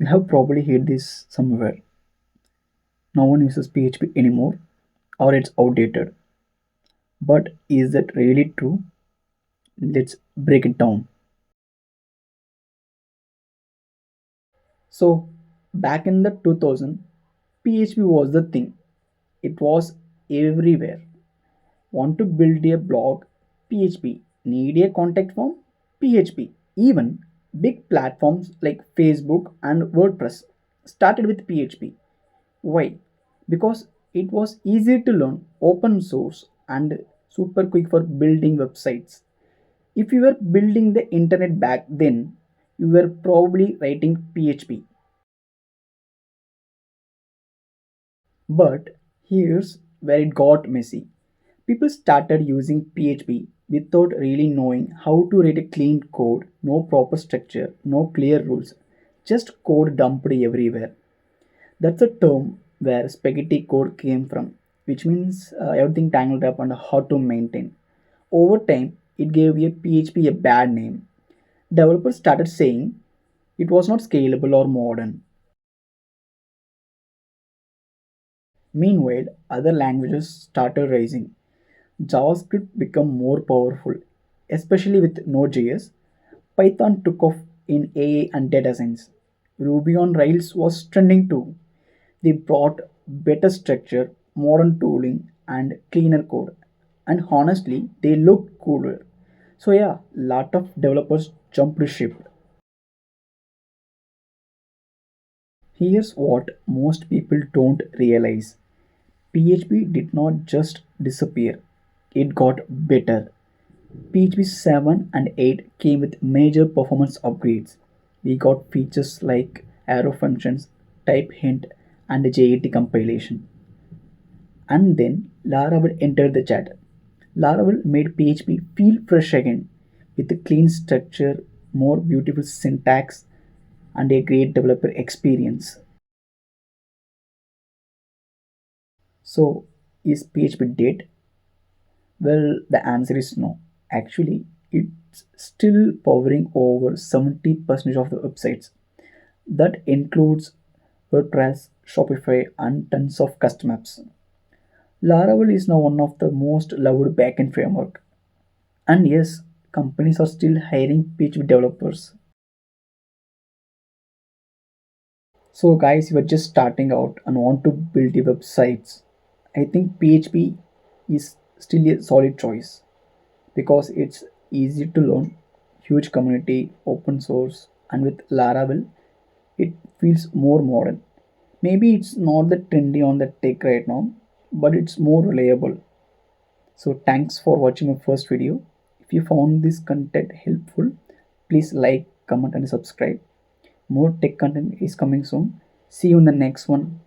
You have probably heard this somewhere. No one uses PHP anymore, or it's outdated. But is that really true? Let's break it down. So, back in the 2000, PHP was the thing. It was everywhere. Want to build a blog? PHP. Need a contact form? PHP. Even big platforms like Facebook and WordPress started with PHP. Why? Because it was easy to learn, open source, and super quick for building websites. If you were building the internet back then, you were probably writing PHP. But here's where it got messy. People started using PHP without really knowing how to write a clean code, no proper structure, no clear rules, just code dumped everywhere. That's a term where spaghetti code came from, which means everything tangled up and hard to maintain. Over time, it gave a PHP a bad name. Developers started saying it was not scalable or modern. Meanwhile, other languages started rising. JavaScript became more powerful, especially with Node.js. Python took off in AI and data science. Ruby on Rails was trending too. They brought better structure, modern tooling, and cleaner code. And honestly, they looked cooler. So yeah, lot of developers jumped ship. Here's what most people don't realize. PHP did not just disappear, it got better. PHP 7 and 8 came with major performance upgrades. We got features like arrow functions, type hint, and JET compilation. And then Laravel entered the chat. Laravel made PHP feel fresh again with a clean structure, more beautiful syntax, and a great developer experience. So, is PHP dead? Well, the answer is no. Actually, it's still powering over 70% of the websites. That includes WordPress, Shopify, and tons of custom apps. Laravel is now one of the most loved backend framework. And yes, companies are still hiring PHP developers. So guys, you are just starting out and want to build your websites. I think PHP is still a solid choice because it's easy to learn, huge community, open source, and with Laravel, it feels more modern. Maybe it's not the trendy on the tech right now, but it's more reliable. So thanks for watching my first video. If you found this content helpful, please like, comment, and subscribe. More tech content is coming soon. See you in the next one.